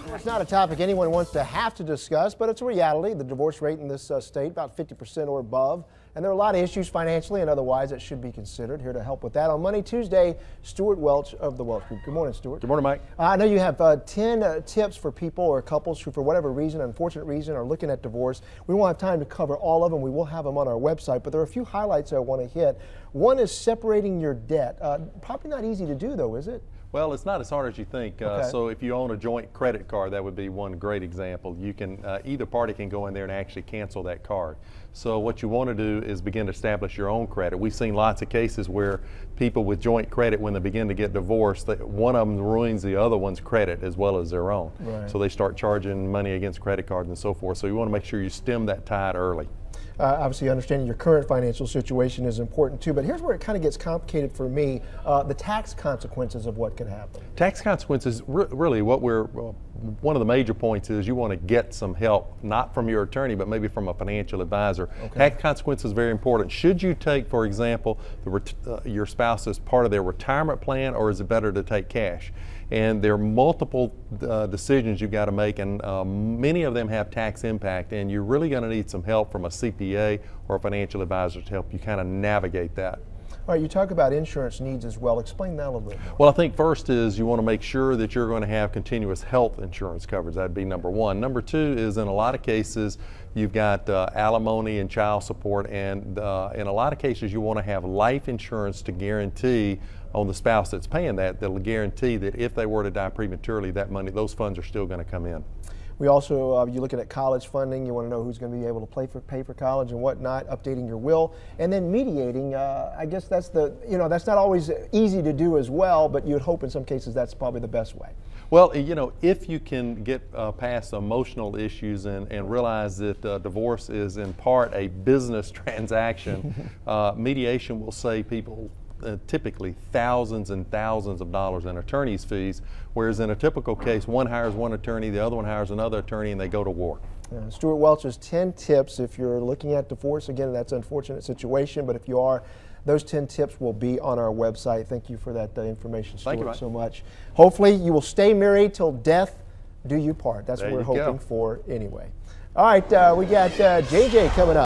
It's not a topic anyone wants to have to discuss, but it's a reality. The divorce rate in this state, about 50% or above. And there are a lot of issues financially and otherwise that should be considered. Here to help with that on Money Tuesday, Stewart Welch of the Welch Group. Good morning, Stewart. Good morning, Mike. I know you have 10 tips for people or couples who, for whatever reason, unfortunate reason, are looking at divorce. We won't have time to cover all of them. We will have them on our website, but there are a few highlights I want to hit. One is separating your debt. Probably not easy to do, though, is it? Well, it's not as hard as you think. Okay. So if you own a joint credit card, that would be one great example. You can, either party can go in there and actually cancel that card. So what you want to do is begin to establish your own credit. We've seen lots of cases where people with joint credit, when they begin to get divorced, one of them ruins the other one's credit as well as their own. Right. So they start charging money against credit cards and so forth. So you want to make sure you stem that tide early. Obviously, understanding your current financial situation is important too, but here's where it kind of gets complicated for me, the tax consequences of what could happen. Tax consequences, really what one of the major points is you want to get some help, not from your attorney, but maybe from a financial advisor. Okay. Tax consequences are very important. Should you take, for example, your spouse as part of their retirement plan, or is it better to take cash? And there are multiple decisions you've got to make, and many of them have tax impact, and you're really going to need some help from a CPA or a financial advisor to help you kind of navigate that. All right, you talk about insurance needs as well. Explain that a little bit more. Well, I think first is you want to make sure that you're going to have continuous health insurance coverage. That'd be number one. Number two is, in a lot of cases, you've got alimony and child support, and in a lot of cases you want to have life insurance to guarantee on the spouse that's paying that'll guarantee that if they were to die prematurely, that money, those funds are still going to come in. We also, you're looking at college funding. You want to know who's going to be able to pay for college and whatnot, updating your will, and then mediating. I guess that's that's not always easy to do as well, but you'd hope in some cases that's probably the best way. Well, if you can get past emotional issues and realize that divorce is in part a business transaction, mediation will save people typically thousands and thousands of dollars in attorney's fees, whereas in a typical case, one hires one attorney, the other one hires another attorney, and they go to war. Stewart Welch's 10 tips if you're looking at divorce. Again, that's an unfortunate situation, but if you are, those 10 tips will be on our website. Thank you for that information, Stewart. Thank you, Mike. So much. Hopefully you will stay married till death do you part. That's what we're hoping for anyway. All right, we got JJ coming up.